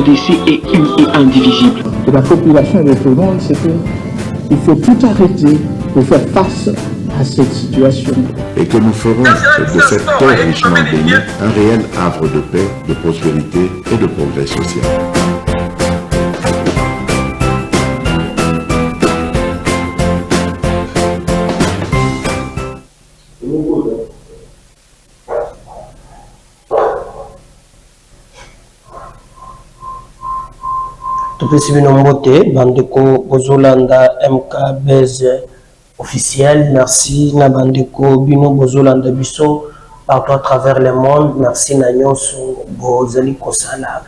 RDC est une et indivisible. Et la population répondante, c'est qu'il faut tout arrêter pour faire face à cette situation. Et que nous ferons de cette terre richement bénie un réel havre de paix, de prospérité et de progrès social. Tupesi bino mbote bandeko bozolanda MKBZ officiel. Merci na bandeko bino bozolanda biso partout à travers le monde. Merci na nyonso bozali kosala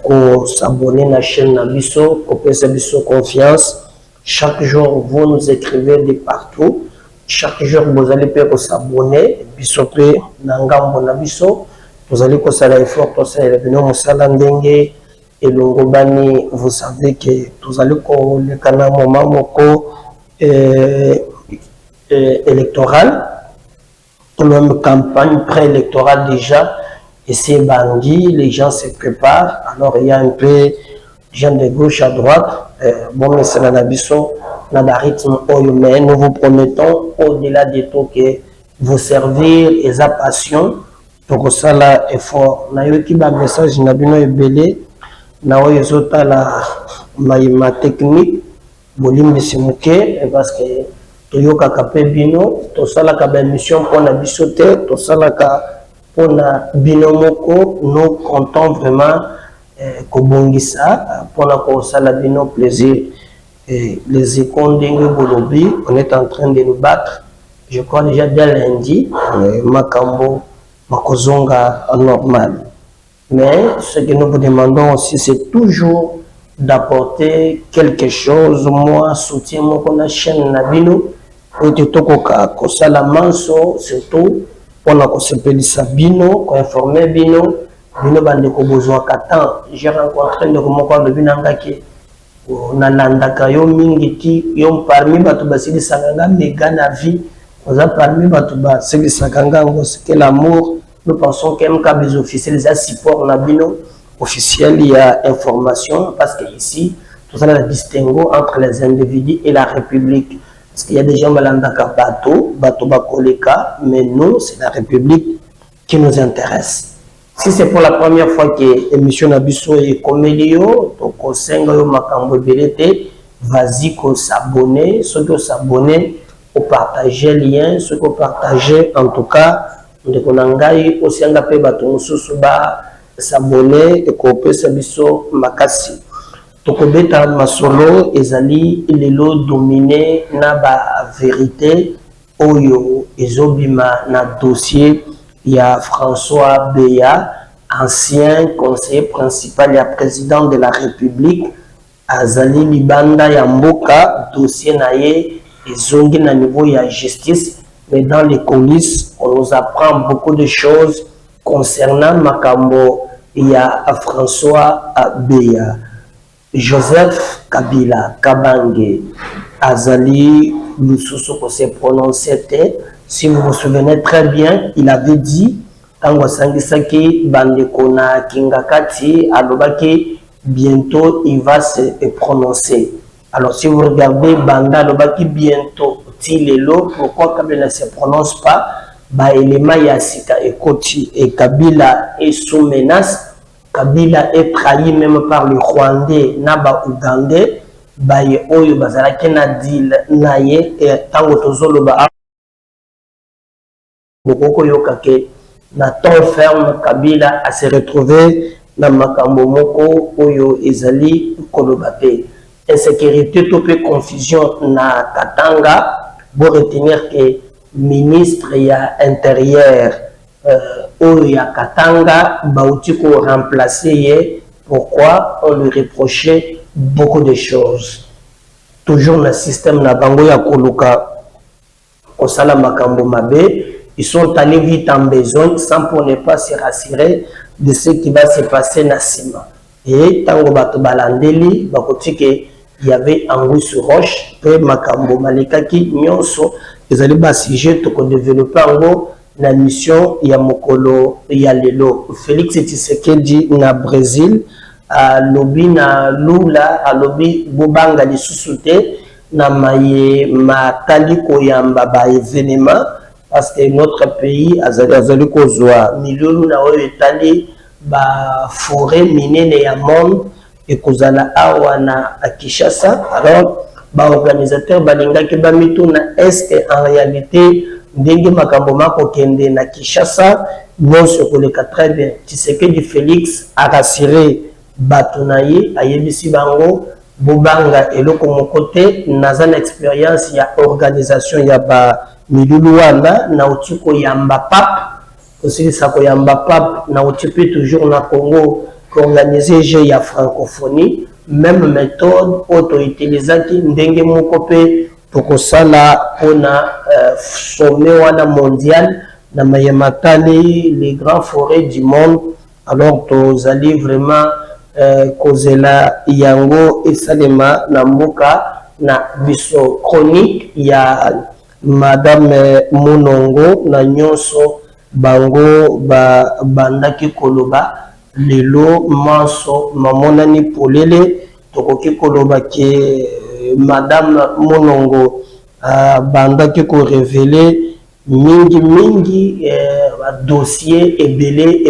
ko s'abonner na chaîne na biso, ko pesa biso confiance. Chaque jour vous nous écrivez de partout. Chaque jour vous allez peut s'abonner biso pe na ngambo na biso. Vous allez kosala effort to sala bino mosala ndenge et Longobani, vous savez que tous allez le canal moment électoral, même campagne préélectorale déjà, et c'est bandit, les gens se préparent, alors il y a un peu gens de gauche à droite, bon mais c'est l'abisso, n'a pas rythme, mais nous vous promettons au-delà de tout que vous servir et sa passion, pour ça là effort. N'a eu qui m'a message n'a bien belé. Na oyezota la ma technique bolimbi simuke parce que toyoka kape bino to sala ka ba mission pour na bisote to sala ka pour na bino moko. Nous comptons vraiment kobongisa pour na ko sala bino plaisir et les écondingue bolobi on est en train de nous battre, je crois déjà dès lundi makambo makozonga normal. Mais ce que nous vous demandons aussi, c'est toujours d'apporter quelque chose. Moi, soutien mon chaîne Nabino, et de tokoka kosala manso, surtout pour la kosepelisa bino, ko informer bino, bino bande ko besoin katan. J'ai rencontré de moko de binanga ki nalandaka yo mingiti yo parmi batu basili sakanga mega na vie, oza parmi batu basili sakanga ngo c'est l'amour. Nous pensons qu'MKBZ officiel, les supports nabino officiel, il y a information, parce qu'ici, tout ça, la distinguo entre les individus et la République. Parce qu'il y a des gens malandaka bateau bakoleka, mais nous, c'est la République qui nous intéresse. Si c'est pour la première fois que l'émission Nabiso est comédio, donc au Sengo Makambo Belete, vas-y qu'on s'abonne, ceux qui s'abonnent, au partager le lien, ceux qui partagent en tout cas. De konangai aussi anga pe bato susu ba s'abonner et kopesa biso makasi tokobeta masolo ezali lelo dominé na ba vérité oyo ezobima na dossier ya François Beya, ancien conseiller principal et président de la République, azali libanda ya mboka dossier na ye ezongi na niveau ya justice. Mais dans les coulisses, on nous apprend beaucoup de choses concernant Makambo. Il y a François Beya, Joseph Kabila, Kabange, Azali, Lususu qui s'est prononcé. Si vous vous souvenez très bien, il avait dit, Tango Sangisaki, Bandekona, Kingakati, Alobaki, bientôt il va se prononcer. Alors si vous regardez Banda Alobaki, bientôt, pourquoi Kabila ne se prononce pas? Bah, élément Yassika et Koti et Kabila est sous menace. Kabila est trahi même par le Rwandais, Naba Ougandais. Bah, Oyo Bazalaki Nadil Naye et Tango Tozolo Ba. Bokoko Yokake, na temps ferme, Kabila a se retrouvé dans Makambo Moko, Oyo Ezali Kolobape. Insécurité, tout peu confusion na Katanga. Pour retenir que ministre ya intérieur ya Katanga Bautiko remplacé. Pourquoi on lui reprochait beaucoup de choses. Toujours le système na bango ya koluka osala makambo mabe, ils sont allés vite en besoin sans pour ne pas se rassurer de ce qui va se passer na sima. Et tango bato balandeli bakoti que il y avait Anguille sur Roche, puis Makambo Malekaki, Nyonso, ils allaient bas sujet pour développer la mission Yamokolo Yalelo. Félix Tshisekedi na Brésil, à lobby na lula à lobby bobanga lisusu na maye matali koyamba ba événement parce que notre pays azali kozwa milieu na oyo etali ba forêt minene ya monde et kozala awa na Kinshasa. Alors ba organisateur balingaki ba mituna est en réalité ndenge makambo mako kende na Kinshasa non se koleka très bien. Tshisekedi Félix a rassuré batunaye ayebisi bango bobanga eloko mokote nazana expérience ya organisation ya ba milulu wana na otiko yamba pap aussi ça ko yamba pap na otipe toujours na Congo organiser jeu ya francophonie même méthode auto utilisaki ndenge moko pe tokosala pona sommet wana mondial na mayematali les grands forêts du monde. Alors tozali vraiment kozela yango esalema na mboka na biso chronique ya madame Monongo na nyonso bango bandaki koloba lelo manso mamonani polele tokoki koloba ke madame Monongo bandaki ko révéler mingi dossier ebele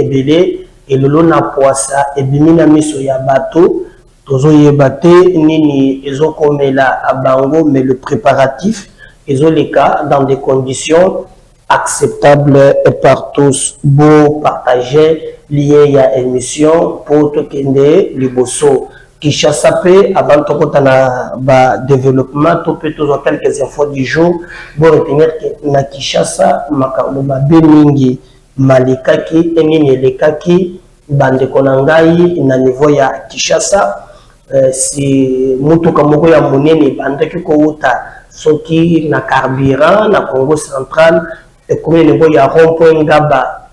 et lelo na poisa ebimina miso ya bato tozo yebate nini ezokomela abango mais le préparatif ezoleka dans des conditions acceptables par tous. Beau partager lié à émission pour te kende liboso Kinshasa pe avant tokota na ba développement to peut toujours quelques infos du jour pour retenir que na Kinshasa makambo mabe mingi malikaki enini lekaki bande konangai na niveau ya Kinshasa si mutuka moko ya monene bandaki ko uta soki na carburant na Congo central et comme niveau ya rond-point ngaba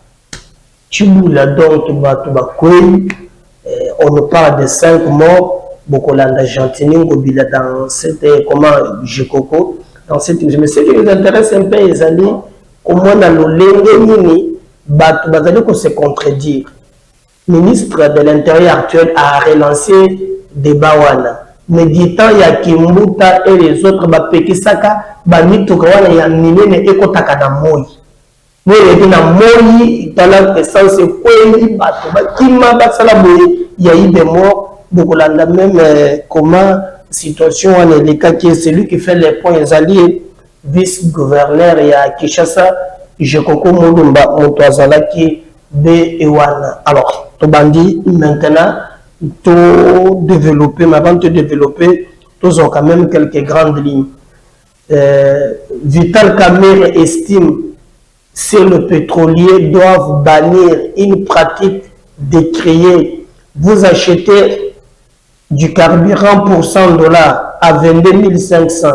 chibula donc batu bakoi on nous parle de 5 morts Bokolanda Gentini Ngobila dans cette comment Jekoko dans cette mais ce qui nous intéresse un peu les alliés comment dans le lenge nini batu bazali ko se contredire. Ministre de l'Intérieur actuel a relancé débat wana mais du temps il y a Kimbuta et les autres bapekisaka bamituka wana ya minene ekotaka na moi moi et na moi tala essence kweli bato bakima basala boye il y a eu des morts Bokolanda même comment situation wana les cas qui est celui qui fait les points les alliés vice-gouverneur ya Kinshasa Jekoko Mulumba Motoazalaki be ewana. Alors to bandi maintenant to développer mais avant de développer tous ont quand même quelques grandes lignes. Vital Kamerhe estime si le pétrolier doivent bannir une pratique de créer, vous achetez du carburant pour $100 à 22 500,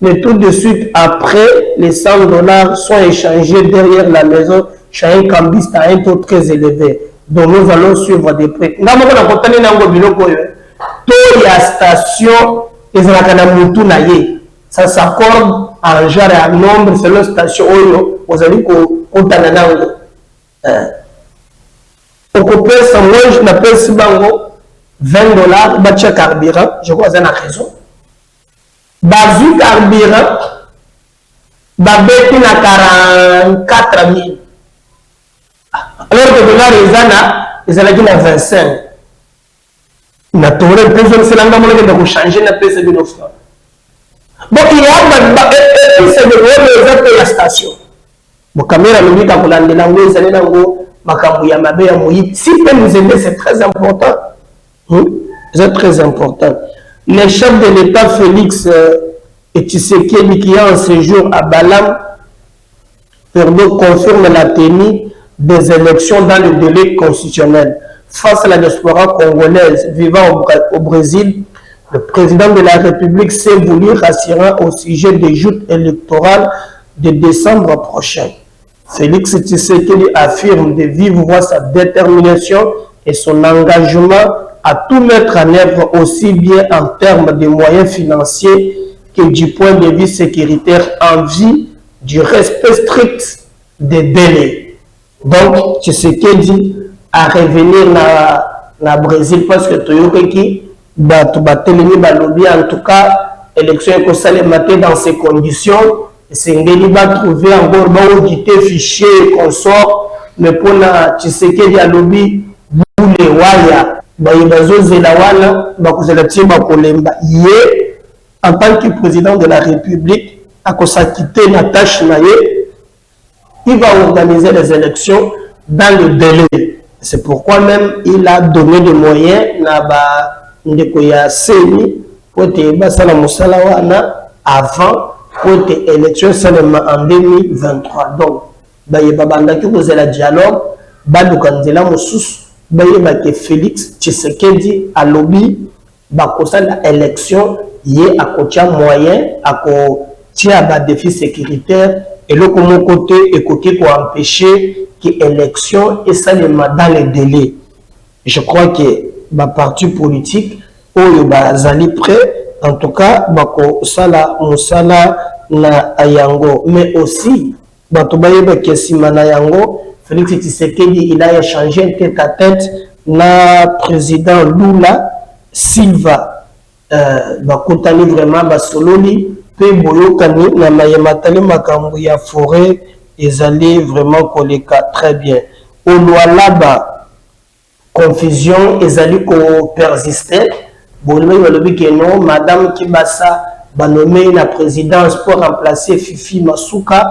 mais tout de suite après les $100 sont échangés derrière la maison chez un cambiste à un taux très élevé. Donc nous allons suivre des prix. Nous avons la station ça s'accorde en genre à nombre selon station oyo vous allez kotana nango okope sa moi je n'appelle si bango $20 bacha carburant je crois ça na raison bazu carburant babeti na 44 000 alors que dollar ezana qui na 25 na tore besoin c'est l'anga mona de changer na pesa de l'offre. Bon, il y a c'est de la station. Bon, caméra me dit qu'à vous l'andez là, vous allez dans le Makambuya Mabe Amoui. Si vous nous aider, c'est très important. C'est très important. Le chef de l'État, Félix Tshisekedi, qui a un séjour à Balam, confirme la tenue des élections dans le délai constitutionnel. Face à la diaspora congolaise vivant au Brésil, le président de la République s'est voulu rassurant au sujet des joutes électorales de décembre prochain. Félix Tshisekedi affirme de vive voix sa détermination et son engagement à tout mettre en œuvre aussi bien en termes de moyens financiers que du point de vue sécuritaire en vue du respect strict des délais. Donc, Tshisekedi à revenir na Brésil parce que toyoki bato batelemi balobi en tout cas élection ekosalema te dans ces conditions esengeli batrouver encore baauditer fichier consort mais mpona Tshisekedi alobi bule waya baye bazozela wana bakozela tie bakolemba ye en tant que président de la République akosakite na tâche na ye il va organiser les élections dans le délai. C'est pourquoi même il a donné des moyens à Ndekoya Seni pour te basala musala wana avant pour te élection seulement en 2023. Donc, baye babanda ki kozela dialogue, badukanzela mususu, baye bake Félix Tshisekedi alobi bakosala élection yé akotia moyen akotia ba défi sécuritaire et le comment côté et côté pour empêcher que l'élection et ça dans les délais. Je crois que ma parti politique ou bazali prêt en tout cas bako sala musala na ayango mais aussi bato bayeba ke simana yango Félix Tshisekedi il a échangé tête-à-tête na président Lula Silva bakotani vraiment basololi pe boyokani na mayematali makambo ya forêt ezali vraiment koleka très bien au Lualaba confusion ezali ko persister bonne balobi que non madame Kibasa banomé la présidence pour remplacer Fifi Masuka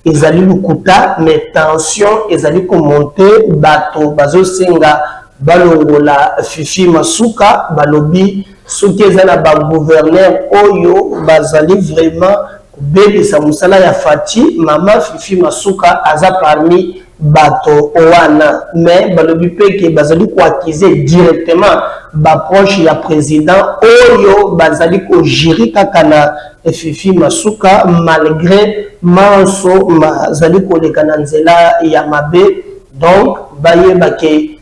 ezali lukuta mais tension ezali ko monter bato bazo senga balongola Fifi Masuka balobi soki ezana ba gouverneur oyo bazali vraiment bebisa musala ya Fati mama Fifi Masuka aza parmi bato owana mais balobi peke bazali ko accuser directement ba proche ya président oyo bazali ko gérer kaka na Fifi Masuka malgré manso bazali ko lekana nzela ya mabe donc baye bake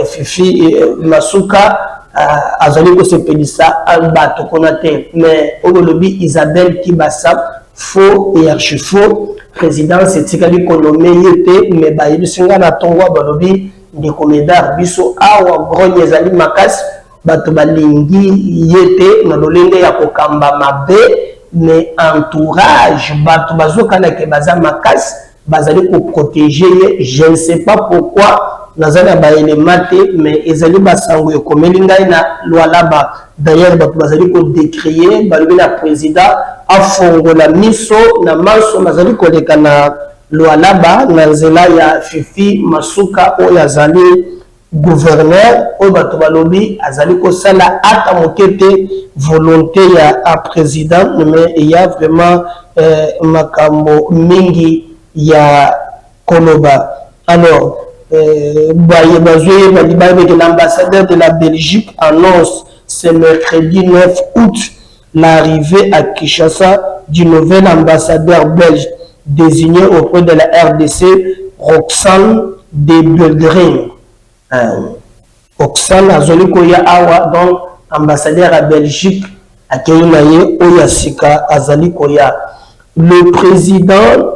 Fifi Masuka azali ko sepelisa bato konate mais olobi Isabelle Kibasa faux et archi faux président setikali konomé yete mais bayibisinga na tongwa balobi de comédar biso awa grogne ezali makasi bato balingi yete na lolenge ya kokamba mabe mais entourage bato bazokana ke baza makasi bazali ko protéger je ne sais pas pourquoi nazana ba élément mais ezali basango ekomeli ngai na Lualaba d'ailleurs bato bazali ko décrier balobi na président afongola miso na maso bazali koleka na Lualaba na nzela ya Fifi Masuka oyo azali gouverneur oyo bato balobi azali kosala ata mokete volonté ya président mais il y a vraiment makambo mingi ya koloba alors l'ambassadeur de la Belgique annonce ce mercredi 9 août l'arrivée à Kinshasa du nouvel ambassadeur belge désigné auprès de la RDC, Roxane de Beldring. Roxane Azolikoya Awa, donc ambassadeur à Belgique, à Keinaye Oyasika Azalikoya. Le président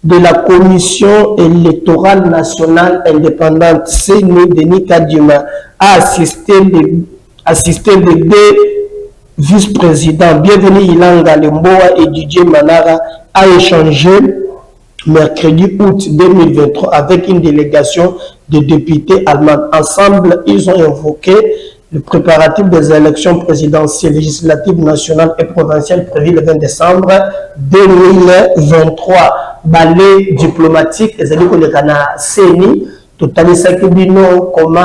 de la Commission électorale nationale indépendante, Seni Denis Kadima, a assisté les deux vice-présidents, Bienvenue Ilanga Lemboa et Didier Manara, a échangé mercredi août 2023 avec une délégation de députés allemands. Ensemble, ils ont évoqué le préparatif des élections présidentielles, législatives, nationales et provinciales prévues le 20 décembre 2023. Balai diplomatique, les amis qu'on a CENI, tout à l'heure, comment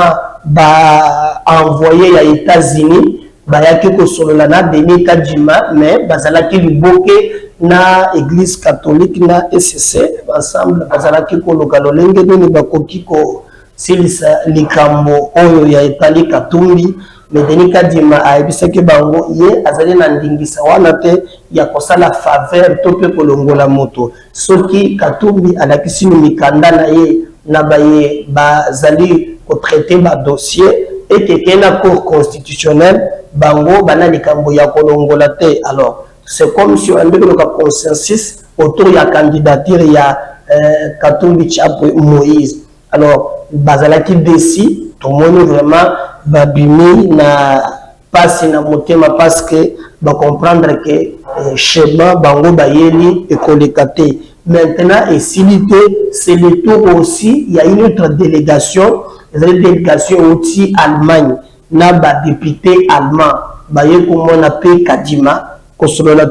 envoyer aux États-Unis, bayaki ko solola na Denis Kadima, mais bazalaki liboke na église catholique na SCC ensemble bazalaki ko lokalolenge doni bakoki ko silisa likambo oyo ya etali Katumbi mais Denis Kadima aibisaki bango ye azali na ndingisa wana te ya kosala faveur to pe kolongola moto soki Katumbi alakisi mikanda na ye na baye bazali ko traiter ba dossier et que la cour constitutionnelle bango bana likambo ya kolongola te. Alors c'est comme si on avait un consensus autour de la candidature ya Katumbi Tchapwe Moïse. Alors bazalaki décide tout le monde vraiment babimi na pasi na motema parce que ba comprendre que schéma bango bayeli écolekate. Maintenant et c'est le tour aussi, il y a une autre délégation, la délégation aussi Allemagne, na ba député allemand, baye comme on appelle Kadima, qu'on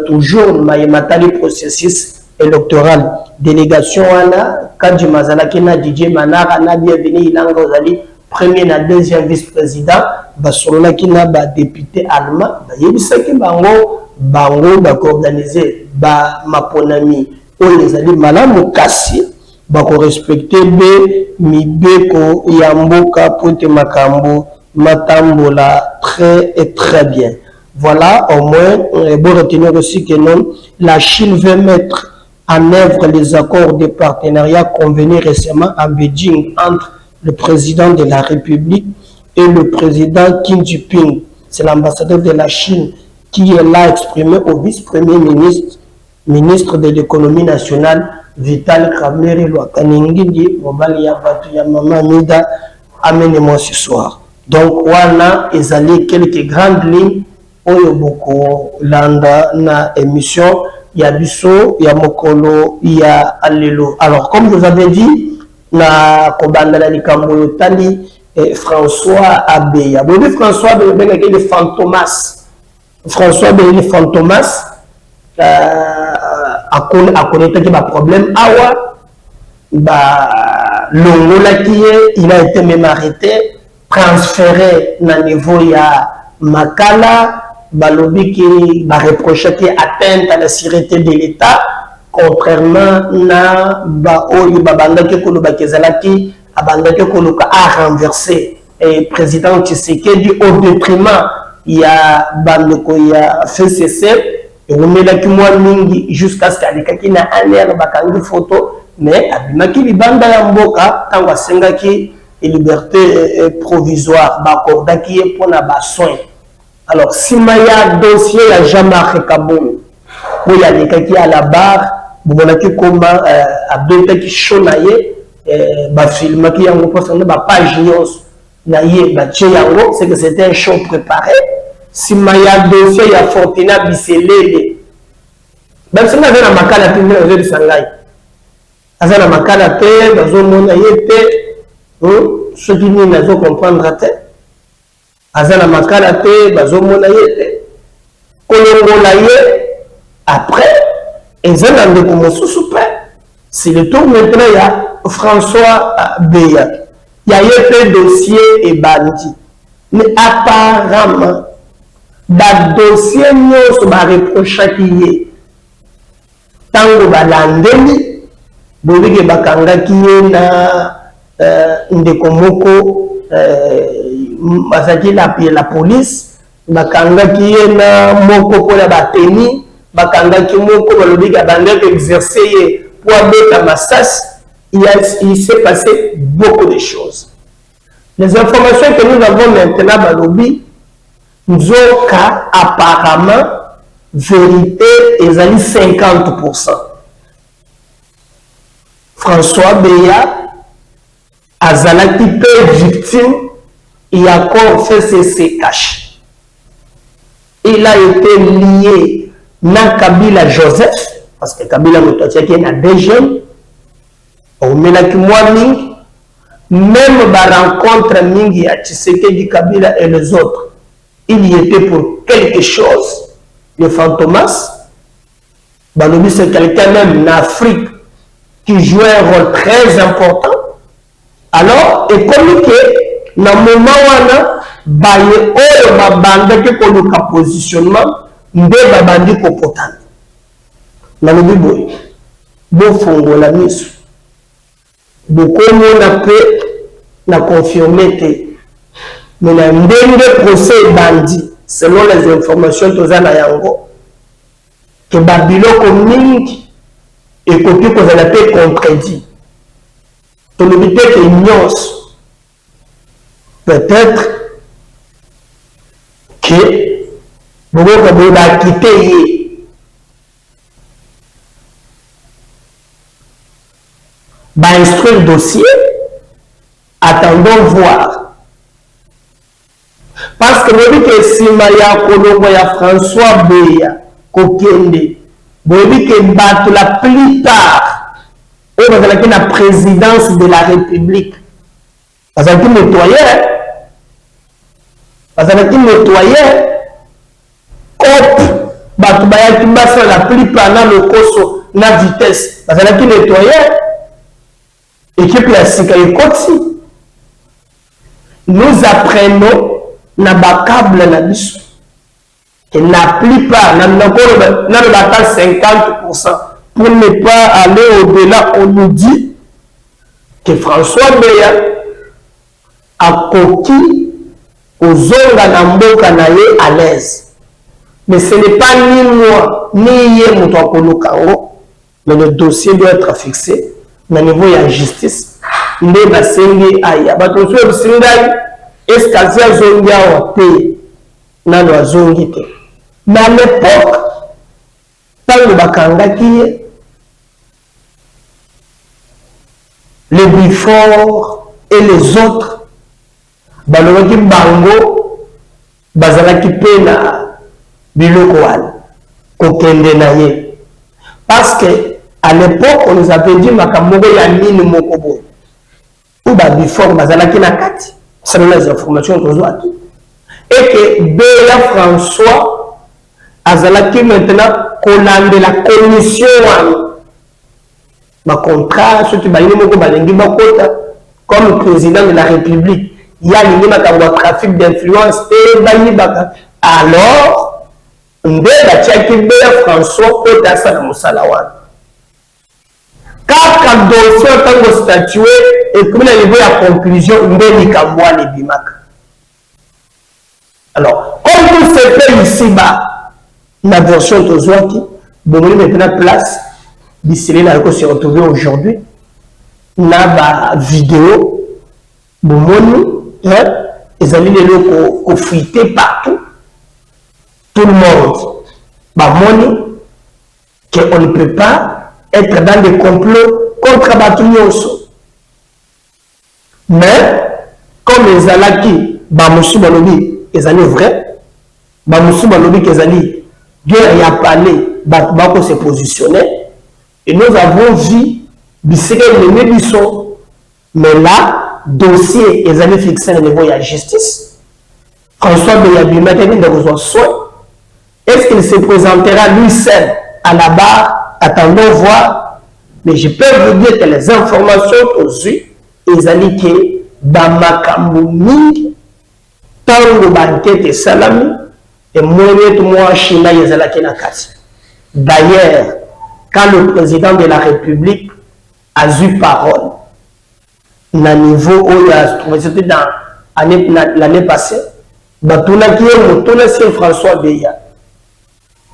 toujours matali processus électoral. Délégation wana Kadima zalaki na DJ Manara na bienvenue ilanga ozali premier na deuxième vice-président, basolona ki na ba député allemand, bayebisaki bango ba organiser ba maponami oyo ezali malamu kasi bako respecter be mibeko ya mboka pour te makambo matambola très bien. Voilà, au moins, bon retenir aussi que non, la Chine veut mettre en œuvre les accords de partenariat convenus récemment à Beijing entre le président de la République et le président Xi Jinping. C'est l'ambassadeur de la Chine qui est là exprimé au vice-premier ministre de l'économie nationale, Vital Kamerhe Lwakaningindi, Mobali Yabatu Yamama Mida, amenez-moi ce soir. Donc, wana ezali quelques grandes lignes oyo boko landa na émission ya biso ya mokolo ya alelo. Alors, comme je vous avais dit, na kobanda na likambo yotali François Abeya. Bon, François Abeya qui est le Fantomas. François Abeya le Fantomas a connaître que problème awa ba longola qui il a été même arrêté, transféré na niveau ya Makala, balobi qui ba reproché qui atteinte à la sûreté de l'État, contrairement na ba oyo babanda ke koloba kezalaki abanda ke koloka a renversé et président Tshisekedi au détriment il y a bandeko ya FCC et on met là qui moi mingi jusqu'à ce qu'il y ait un air bakangi photo mais abimaki libanda ya mboka tango sengaki liberté provisoire bakordaki pour na ba soin. Alors si maya dossier ya Jean-Marc Kabou pour ya nekaki à la barre bonaki comment abdotaki shonaye ba filmaki yango parce que ba page nyos na ye ba yango c'est que c'était un show préparé. Si maya dossier ya Fortina Biselele même si on avait la makala puis on avait le sangai azana makala te bazo mona yete ce qui nous n'avons comprendre te azana makala te bazo mona yete kolongola ye après ezana ndeko mosusu pe c'est le tour maintenant ya François Beya ya yete dossier et bandi mais apparemment ba dossier nyonso ba reprochaki ye tango balandeli bobike bakangaki ye na ndeko moko bazaki la police bakangaki ye na moko mpona bateni bakangaki moko balobiki abandaki exercer ye po abeta masasi. Il s'est passé beaucoup de choses. Les informations que nous avons maintenant balobi Nzoka apparemment vérité ezali 50%. François Beya azalaki peu victime et encore fait ses caches. Il a été lié na Kabila Joseph parce que Kabila Mototiaki est des jeunes au Menaki Mouaming même la rencontre mingi à Tshisekedi Kabila et les autres il y était pour quelque chose. Le Fantomas, Balobi c'est quelqu'un même en Afrique qui jouait un rôle très important. Alors, et comme que, dans le moment où baye oyo babanda ke koluka positionnement, nde babandi kopotana. Balobi boy, bo fongo la misu. Beaucoup na pe na confirmé te. Mais na ndenge procès bandi selon les informations tozana yango que babiloko mingi ekoki kozala pe contredit tolobi te ke nyonso peut-être que bokoka boye bakite ye bainstruire dossier attendons voir. Parce que vous que Sima ya Kolongo ya François Beya, Kokende, vous que la plupart, vous avez la présidence de la République. Vous avez nettoyé, vous avez nettoyé, la plupart dans le coso, la vitesse, vous avez nettoyé, équipe la Sikaïkoti. Nous apprenons na câble na biso et la plupart na 50% pour ne pas aller au-delà. On nous dit que François Beya a coquille aux onga na mboka na ye à l'aise, mais ce n'est pas ni moi ni ye moto kolokango, mais le dossier doit être fixé na niveau ya justice. Nde basengi aya bato so bisingai escasi azongi awa te nano azongi te. Mais à l'époque ntango bakangaki ye les Bifort et les autres balobaki bango bazalaki pe na biloko wana kokende na ye, parce que à l'époque on nous avait dit makambo ya nini moko boye ou ba Bifort bazalaki na kati selon les informations que nous avons, et que Beya François azalaki maintenant kolande la commission ma contrat ce qui balingi moko balingi bakota comme président de la République, il y a une trafic d'influence et balingi baka, alors nde batiaki Beya François kota sa mosala wana kaka dossier tango statué et comme le niveau de conclusion nde likamwa les bimak. Alors comme tout se fait ici bas la version de Zouaki, bon maintenant place d'ici là que se retrouver aujourd'hui na ba vidéo bon ils allaient les locaux fuiter partout, tout le monde bah moni qu'on ne peut pas être dans des complots contre Batouyoso. Mais comme les Alaki, Bamoussou Balobi, ils allaient vrai, Bamoussou Balobi, ils allaient guerre y a parlé, Batouako s'est positionné, et nous avons vu, les médicins, mais là, dossier, ils allaient fixer le niveau de la justice. François Beyabi, maintenant, il a besoin de soins. Est-ce qu'il se présentera lui seul à la barre? Attendons voir, mais je peux vous dire que les informations aussi, ils allaient que Bamakamboumi, Tango Banquete Salami, et moi, China, ils allaient que Nakati. D'ailleurs, quand le président de la République a eu parole, à niveau où il a trouvé, c'était dans l'année passée, c'est François Beya.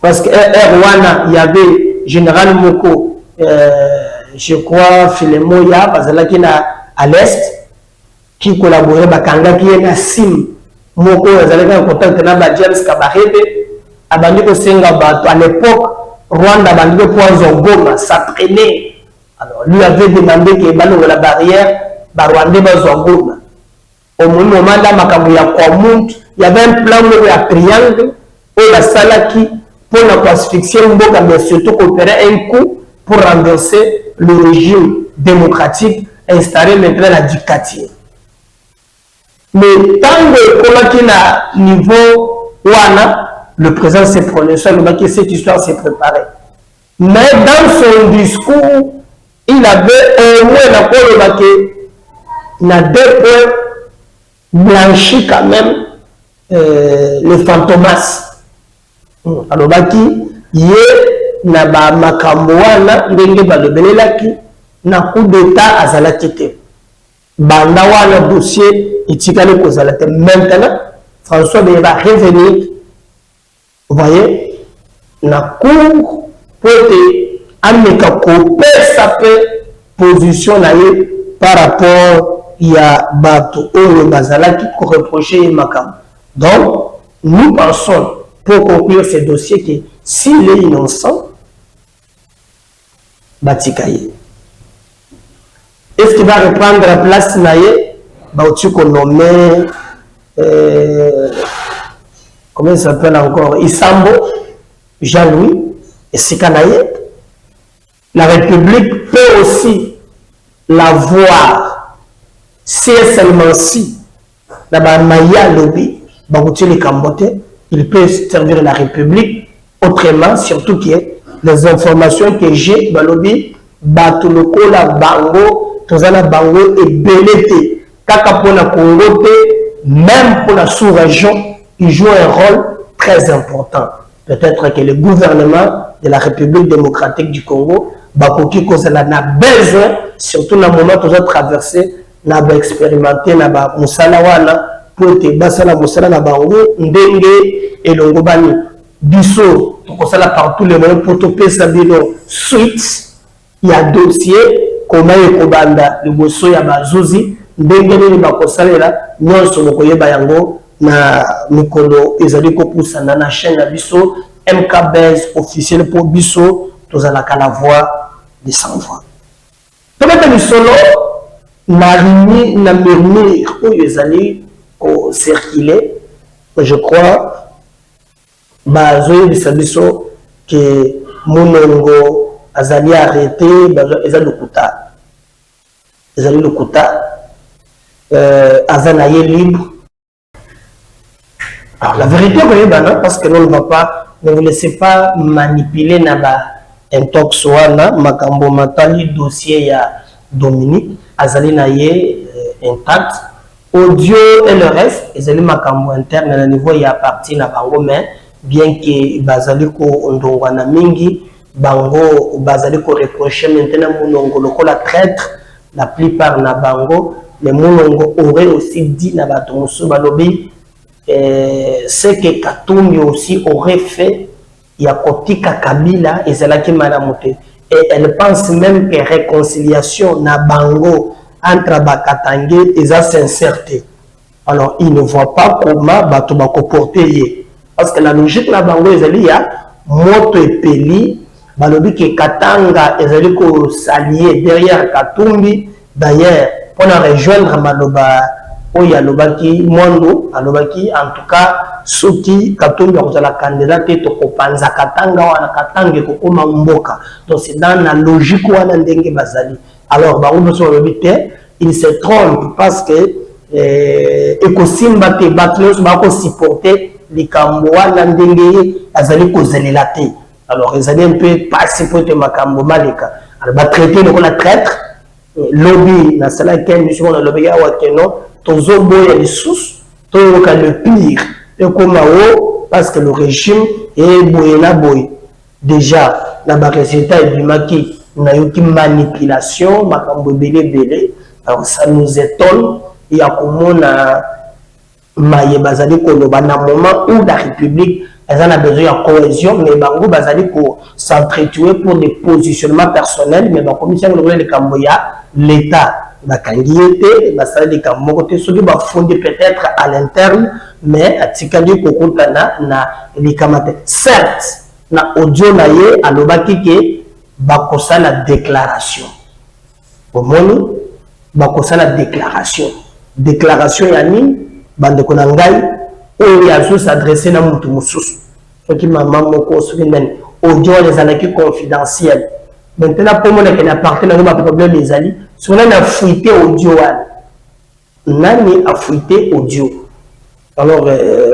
Parce que Rwanda, il y avait Général Moko, je crois, Philemon Ya, parce que là, à l'Est, qui collaborait avec Kanga, Sim, Moko, ils allaient en contact avec James Kabarebe, à l'époque, Rwanda, Goma, ça traînait. Alors, lui avait demandé qu'il y ait la barrière, Rwanda, Goma. Au moment là, il y avait un plan à triangle, où la Salaki, pour la classification, mais surtout opérer un coup pour renverser le régime démocratique et installer maintenant la dictature. Mais tant que à niveau WANA, le président s'est prononcé, que cette histoire s'est préparée. Mais dans son discours, il avait au moins il a deux points blanchis quand même les fantomas. Alors, il na ba makambo wana ndenge balobelelaki na coup d'état azalaki te banda wana dossier etikali kozala te. Maintenant François Beya va revenir, vous voyez, na cour pour te ameka kopesa pe position na ye par rapport ya bato oyo bazalaki ko reprocher makambo. Donc nous pensons pour conclure ce dossier que s'il est innocent, Batikaye. Est-ce qu'il va reprendre la place Naye? Bah, tu qu'on nommait comment il s'appelle encore, Isambo, Jean-Louis, et Sikanaye. La République peut aussi la voir, si et seulement si, là-bas, Maya Lobby, Bagouti le Kambote, il peut servir la République autrement, surtout que les informations que j'ai, Balobi, Batuloko, la Bango, Tozana Bango et Belete, Kaka pour la Congo, même pour la sous-région, il joue un rôle très important. Peut-être que le gouvernement de la République démocratique du Congo, Bakoki Kozala n'a besoin, surtout dans le moment où nous avons traversé, nous avons expérimenté, nous avons Moussalawana, pour te basala Moussala na Bango, Ndenge et Longobani. Bisso, tout ça partout les moyens pour topper sa bilo suite. Il y a dossier, comment il Kobanda, le bosso ya bazuzi, Ndenge ni bakosala là, nous sommes koye bayango na mikolo ezali ko poussa na chaîne na bisso, MKBS officiel pour bisso. Tous à la voix de sans voix. Peut-être que solo n'a murmure où ils allaient au circuler. Je crois que que Mounongo azali arrêté, ils allaient le kuta. Ils allaient le kuta. Azanaye libre. Alors la vérité, parce que nous ne va pas, ne vous laissez pas manipuler Naba. Intox wana makambo matali dossier ya Dominique azali na ye intact audio et le reste ezali makambo interne na niveau ya parti na bango mais bien que bazali ko ndongwana mingi bango bazali ko reprocher maintenant Mounongo lokola traître la plupart na bango les Mounongo aurait aussi dit na bato musu balobi ce que Katumbi aussi aurait fait. Il y a Kotika Kabila et c'est là qui m'a ramonté. Et elle pense même que réconciliation na bango entre Bakatangé et sa sincérité. Alors il ne voit pas comment bato bako porter. Parce que la logique na bango il y a moto et peli, balobi que Katanga ezali ko s'allier derrière Katumbi. D'ailleurs pour rejoindre Maloba Oya Lobaki Mondo, Alobaki en tout cas Soki Katumbi la candidate to kopanza Katanga wana Katange kokoma mboka. Donc c'est dans la logique wana ndenge bazali. Alors baoumbo so lobite, il se trompe parce que ekosimba te batlos bako supporter les kambo wana ndenge azali ko zelelate. Alors ils allaient un peu passer pour te makambo maleka. Alors ba traiter le la traître lobby na sala ken mission na lobby ya wakeno tozo boya les sous to le pire. Parce que le régime est boy. Déjà, dans le résultat du maquis, on a eu une manipulation, alors ça nous étonne. Il y a comme on a maillé basali dans le moment où la République a besoin de cohésion, mais bango basali pour s'entretuer pour des positionnements personnels, mais la commission de Camboya, l'État. Bakangiyete, basali Kambokote, ceux qui vont fonder peut-être à l'interne, mais à Tikadi Kokotana, na likamate. Certes, na audio na ye, alobaki ke bakosa la déclaration. Au moins, bakosa la déclaration. Déclaration yani, bande konangai, ou yazo s'adresser na mutu mususu. Ceux qui maman moko, ceux qui mènent audio les anaki confidentiels. Maintenant, pour moi, il y a un problème des alliés. Si on a fouillé audio, on a fouillé audio. Alors,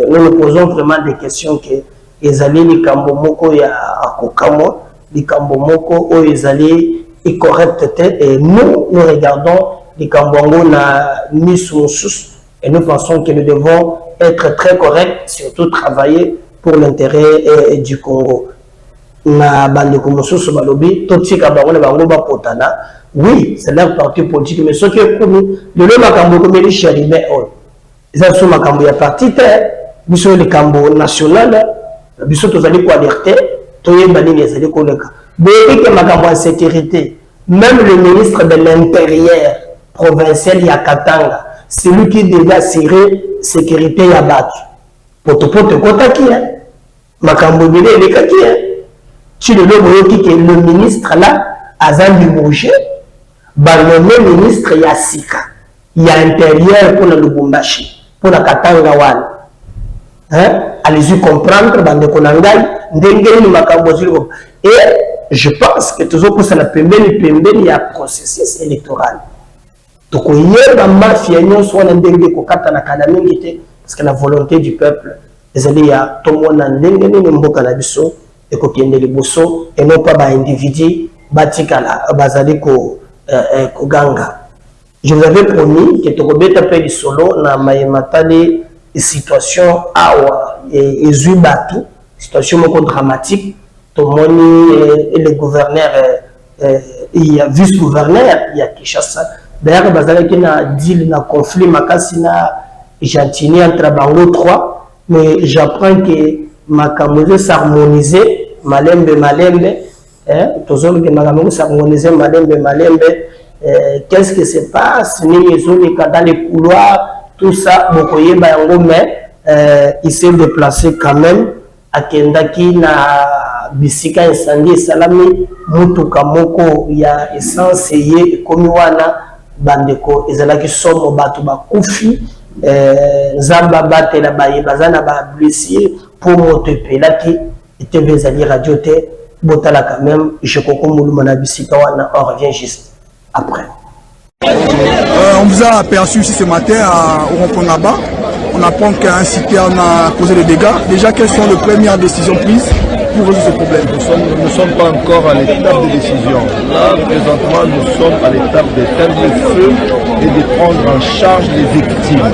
nous nous posons vraiment des questions que les alliés, les Kambomoko, il y a Kokamo, les Kambomoko, les alliés, est correct et nous regardons les Kambongo na mis sous sous et nous pensons que nous devons être très corrects, surtout travailler pour l'intérêt du Congo. Na bande comme sous balobi, tout ce kabarone bango ba potana. Oui, c'est leur parti politique, mais ce qui est connu, le makambo comme les charibé on. Ils ont sous makambo ya parti biso le kambo national, biso tous allés ko alerter, toye bani les allés ko leka. Béni que makambo en sécurité, même le ministre de l'Intérieur provincial Yakatanga, c'est lui qui devait assurer sécurité ya batu. Poto kota ki hein. Makambo bele le kaki hein. Tu le vois que le ministre là, Azan Bouger, le ministre Yassika, il y a intérieur pour le Lubumbashi, pour la Katanga Wan. Hein? allez-y comprendre, bande konangai, ndengeni makambo zilo. Et je pense que toujours pour ça la pembeni il y a processus électoral. Donc il y a la mafia soit ndenge ko kata na kanamingi te parce que la volonté du peuple ezali ya tomona ndengeni mboka na biso et ko kende liboso et non pas ba individu batikala bazali ko ganga. Je vous avais promis que tu vas faire solo na mayematali situation awa et zuibatu situation dramatique tout le monde et le gouverneur il y a vice-gouverneur il y a Kinshasa d'ailleurs bazali qui na deal na conflit makasi na Gentini entre bango 3 mais j'apprends que makambo s'harmoniser malembe toujours que makambo s'harmoniser malembe. Qu'est-ce qui se passe? Dans les couloirs, tout ça, mais il s'est déplacé quand même à Kendaki, na Bisika incendie, Salami, Mutuka Moko, il y a essence, et Komiwana, Bandeko, Ezalaki Somo, Batuba Koufi, Zamba Bate, la Baye, Bazana, Blessé, pour Motepe, là qui était Vezali Radiote, Botala quand même, je comprends Mouloumana Bisika, on revient juste après. On vous a aperçu ici ce matin au Rond-Point. On apprend qu'un citerne a causé des dégâts. Déjà, quelles sont les premières décisions prises pour résoudre ce problème? Nous ne sommes pas encore à l'étape de décision. Là, présentement, nous sommes à l'étape d'éteindre le feu et de prendre en charge les victimes.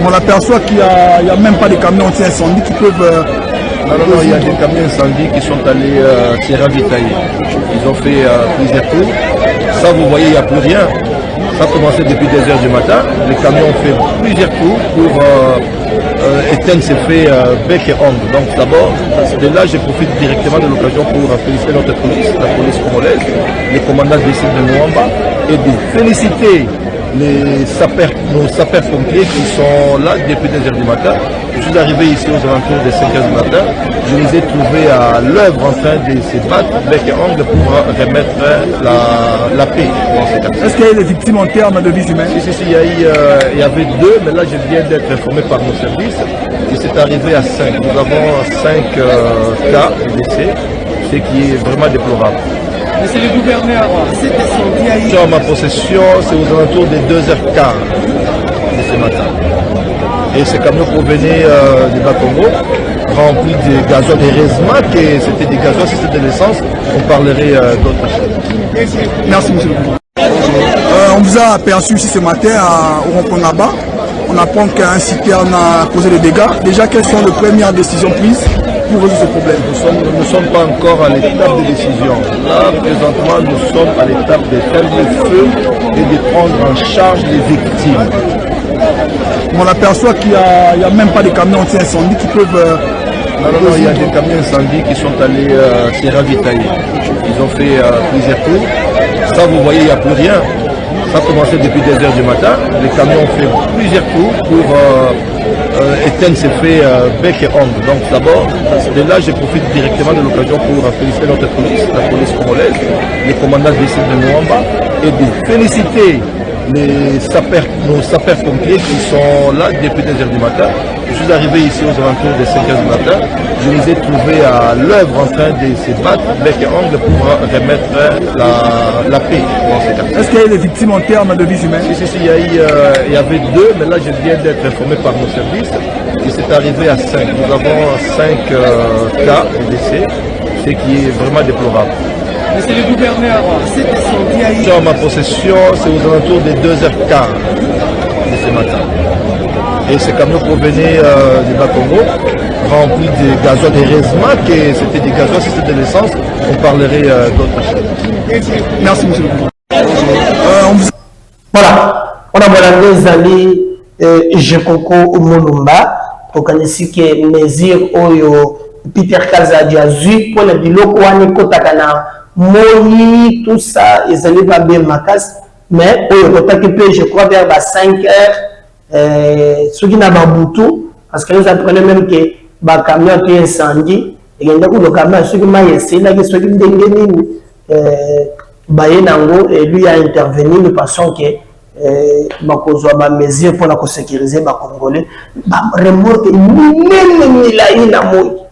On aperçoit qu'il n'y a même pas de camions anti-incendie qui peuvent... Non, il y a des camions incendies qui sont allés s'y ravitailler. Ils ont fait plusieurs tours. Ça, vous voyez, il n'y a plus rien. Ça a commencé depuis 2h du matin. Les camions ont fait plusieurs tours pour éteindre ces faits bec et ongle. Donc d'abord, de là, je profite directement de l'occasion pour féliciter notre police, la police congolaise, les commandants des sites de Mwamba, et de féliciter nos sapeurs-pompiers qui sont là depuis 2h du matin. Je suis arrivé ici aux alentours de 5h du matin. Je les ai trouvés à l'œuvre en train de se battre bec et ongle pour remettre la paix. Est-ce qu'il y a eu des victimes en termes de vies humaines? Si, il y avait 2, mais là je viens d'être informé par nos services. Et c'est arrivé à 5. Nous avons 5 cas de décès, ce qui est vraiment déplorable. Mais c'est le gouverneur, c'est descendu. En ma possession, c'est aux alentours des 2h15 de ce matin. Et ce camion provenait du Bas-Congo, rempli de gazole. Heureusement que c'était des gazoles, si c'était de l'essence, on parlerait d'autres choses. Merci, monsieur le président. On vous a aperçu ici ce matin au Rond-Point. On apprend qu'un citerne a causé des dégâts. Déjà, quelles sont les premières décisions prises pour résoudre ce problème? Nous ne sommes pas encore à l'étape de décision. Là, présentement, nous sommes à l'étape d'éteindre le feu et de prendre en charge les victimes. On aperçoit qu'il n'y a même pas de camions anti-incendie qui peuvent... Non, il y a des camions incendies qui sont allés s'y ravitailler. Ils ont fait plusieurs tours. Ça, vous voyez, il n'y a plus rien. Ça a commencé depuis 2h du matin. Les camions ont fait plusieurs tours pour éteindre ces faits bec et ongle. Donc d'abord, de là, je profite directement de l'occasion pour féliciter notre police, la police congolaise, les commandants des sites de Mwamba, et de féliciter nos sapeurs-pompiers qui sont là depuis 2h du matin. Je suis arrivé ici aux alentours de 5h du matin. Je les ai trouvés à l'œuvre en train de se battre bec et ongle pour remettre la paix. Est-ce qu'il y a eu des victimes en termes de vies humaines? Si, il y avait 2, mais là je viens d'être informé par nos services. Et c'est arrivé à 5. Nous avons 5 cas de décès, ce qui est vraiment déplorable. Mais c'est le gouverneur, c'est descendu. En ma possession, c'est aux alentours des 2h15 de ce matin. Et ce camion provenait du Bas-Congo, rempli de gazole. Heureusement que c'était des gazoles, si c'était de l'essence, on parlerait d'autres choses. Merci, monsieur le président. Voilà, on a volé Zali, Jekoko Mulumba, pour qu'on ait que mesure Oyo, Peter Kazadi a vu pour le biloko wani kotakana, Moni, tout ça, ils allaient pas bien makas, mais Oyo Kotakipe, je crois vers 5 heures, ceux qui n'ont pas boutou, parce que nous apprenons même que le camion a été incendié, et il y a un camion, ceux qui m'ont essayé, ceux qui m'ont et lui a intervenu, nous pensons que bakozwa ba mesure pour la sécuriser ba congolais ba remorque minene la ina moi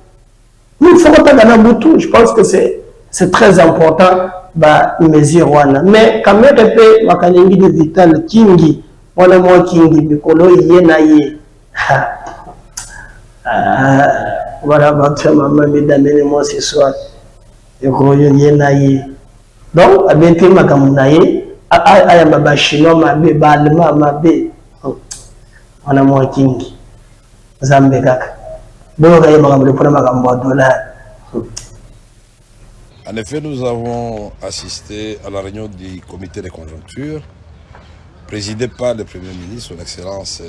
il faut pas dans butu. Je pense que c'est très important ba mesure wana mais quand même pe makalingi de vital kingi wana mo kingi bikolo yena ye voilà votre maman mesdames moi ce soir et royo yena ye donc abenti makamuna ye aya baba chinois mabe ba allemand mabe wana mo kingi zambe kaka donc aye makambo pour makambo dollar. En effet, nous avons assisté à la réunion du comité de conjoncture, présidé par le Premier ministre, son Excellence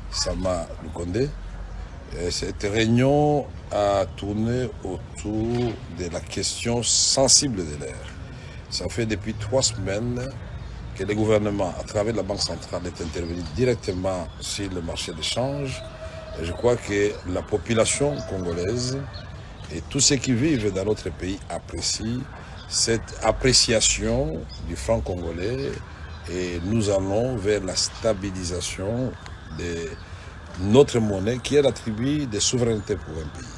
Sama Lukonde. Et cette réunion a tourné autour de la question sensible de l'air. Ça fait depuis 3 semaines que le gouvernement, à travers la Banque centrale, est intervenu directement sur le marché de change. Et je crois que la population congolaise et tous ceux qui vivent dans notre pays apprécient cette appréciation du franc congolais et nous allons vers la stabilisation de notre monnaie qui est l'attribut de souveraineté pour un pays.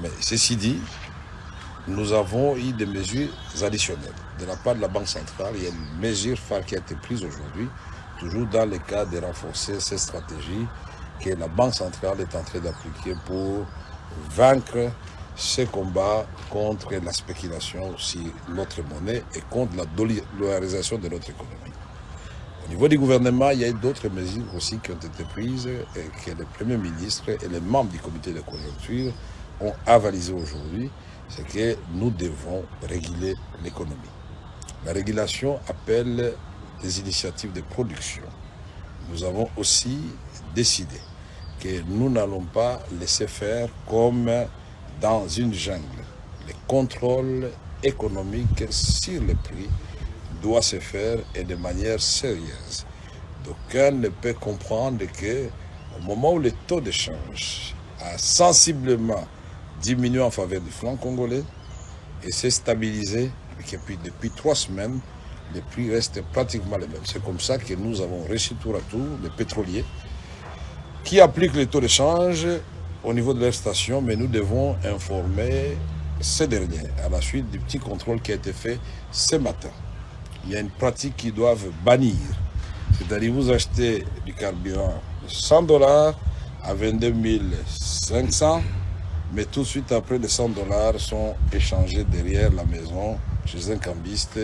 Mais ceci dit, nous avons eu des mesures additionnelles. De la part de la Banque centrale, il y a une mesure phare qui a été prise aujourd'hui, toujours dans le cadre de renforcer ces stratégies que la Banque centrale est en train d'appliquer pour vaincre ce combat contre la spéculation sur notre monnaie et contre la dollarisation de notre économie. Au niveau du gouvernement, il y a d'autres mesures aussi qui ont été prises et que le Premier ministre et les membres du comité de conjoncture ont avalisé aujourd'hui, c'est que nous devons réguler l'économie. La régulation appelle des initiatives de production. Nous avons aussi décidé que nous n'allons pas laisser faire comme dans une jungle. Le contrôle économique sur les prix doit se faire et de manière sérieuse. D'aucuns ne peut comprendre qu'au moment où le taux de change a sensiblement diminué en faveur du franc congolais et s'est stabilisé, et puis depuis 3 semaines, les prix restent pratiquement les mêmes. C'est comme ça que nous avons reçu tour à tour les pétroliers qui appliquent le taux de change au niveau de leur station, mais nous devons informer ces derniers à la suite du petit contrôle qui a été fait ce matin. Il y a une pratique qu'ils doivent bannir, c'est-à-dire vous achetez du carburant de $100 à 22 500, mais tout de suite après les $100 sont échangés derrière la maison chez un cambiste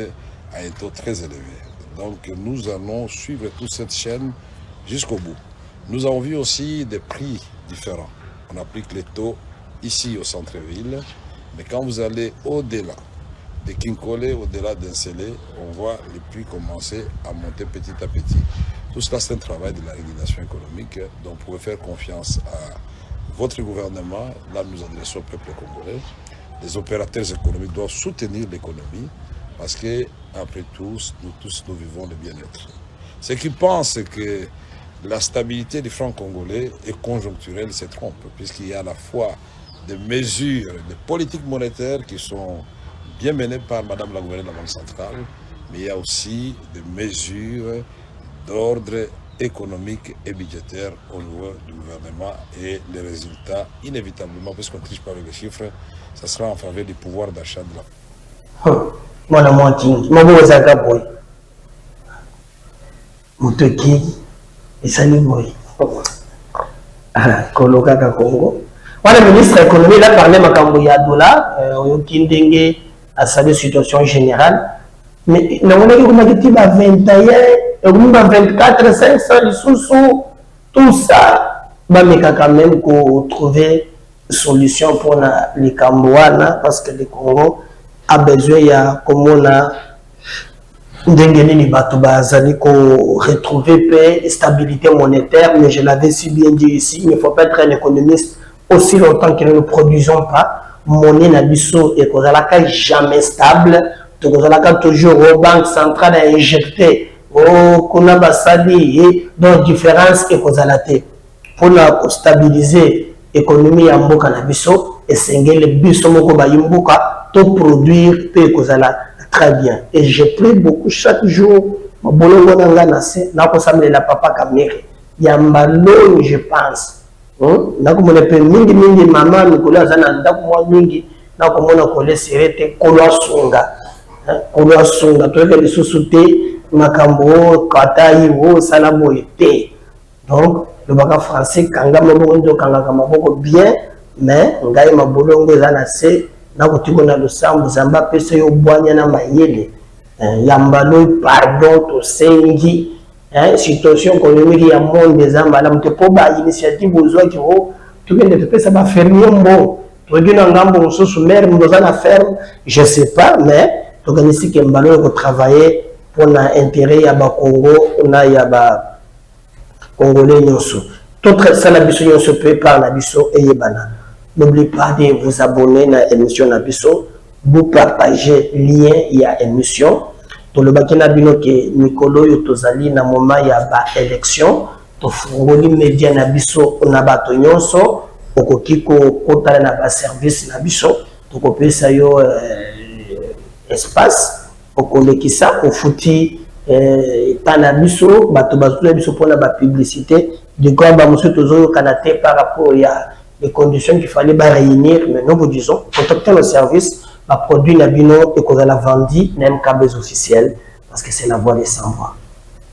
à un taux très élevé. Donc nous allons suivre toute cette chaîne jusqu'au bout. Nous avons vu aussi des prix différents. On applique les taux ici au centre-ville, mais quand vous allez au-delà de Kinkole, au-delà d'Ensele, on voit les prix commencer à monter petit à petit. Tout cela, c'est un travail de la régulation économique, donc vous pouvez faire confiance à votre gouvernement. Là, nous adressons au peuple congolais. Les opérateurs économiques doivent soutenir l'économie parce que, après tout, nous vivons le bien-être. Ceux qui pensent que la stabilité du franc congolais est conjoncturelle se trompent, puisqu'il y a à la fois des mesures, des politiques monétaires qui sont bien menées par Madame la gouverneure de la Banque centrale, mais il y a aussi des mesures d'ordre économique et budgétaire au niveau du gouvernement et les résultats, inévitablement, puisqu'on ne triche pas avec les chiffres, ça sera en faveur du pouvoir d'achat de la... Mwana mwantingi, maboza boy. Mutoki, isani boy. Koloka ka Congo. Voilà, le ministre de l'économie, il a parlé makambo ya dollar, Kindenge a sa situation générale. Mais on a dit qu'il y a 21, 24, 500, sous tout ça, mais quand même qu'on trouver une solution pour les Cambouana, parce que le Congo a besoin, il y a comme on a retrouver paix et stabilité monétaire, mais je l'avais si bien dit ici, il ne faut pas être un économiste aussi longtemps que nous ne produisons pas. Monnaie nabiso et kozalaka jamais stable, kozalaka toujours aux banques centrales à injecter, au konabasali et donc différence et kozalate. Pour stabiliser l'économie en mboka nabiso et singuler le biso moko ba yimboka to produire pe kozala très bien. Et je prie beaucoup chaque jour bolongo na nga na se na ko la papa Kamere ya mbalo je pense na ko mona pe mingi mama mikolo azana ndako mwa mingi na ko mona ko leserete kolwa sunga to ke lisusu te makambo katai wo sala boyete donc le baka français kanga maboko ndo kanga maboko bien mais ngai mabolongo ezana se na ko tiko na lusambu zamba pesa yo bwanya na mayele yambalo pardon to sengi situation économique ya monde des ambala mte po ba initiative ozwa ki ho tukende te pesa ba fermier mbo to dina ngambo mususu maire mboza na ferme je sais pas mais to ganisi ke mbalo ko travailler pour na intérêt ya ba Congo na ya ba congolais nyonso tout ça la biso nyonso prépare la biso eyebana. N'oubliez pas de vous abonner à l'émission Nabiso, vous partager lien il y a émission. Pour le bakina bino que Nicolo Yotozali na moment il y a ba élection, to fungoli média Nabiso na bato nyonso, okokiko kotala na ba service Nabiso, to kopesa yo espace, okolekisa ofuti Panabiso, bato bazula biso pona ba publicité, de quoi ba monsieur tozo kanate par rapport à les conditions qu'il fallait réunir, mais nous vous disons, contactez le service, ma produit Nabino et qu'on a vendu, n'MKB officiel, parce que c'est la voix des sans voix.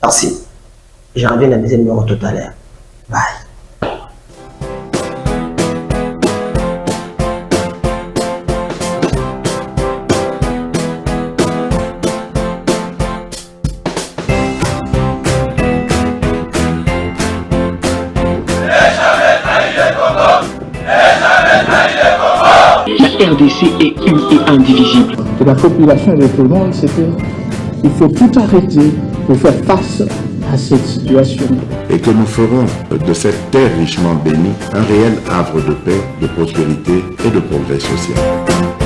Merci. Je reviens à la deuxième numéro tout à l'heure. Bye. La RDC est une et indivisible. Et la population et tout le monde, c'est qu'il faut tout arrêter pour faire face à cette situation. Et que nous ferons de cette terre richement bénie un réel havre de paix, de prospérité et de progrès social.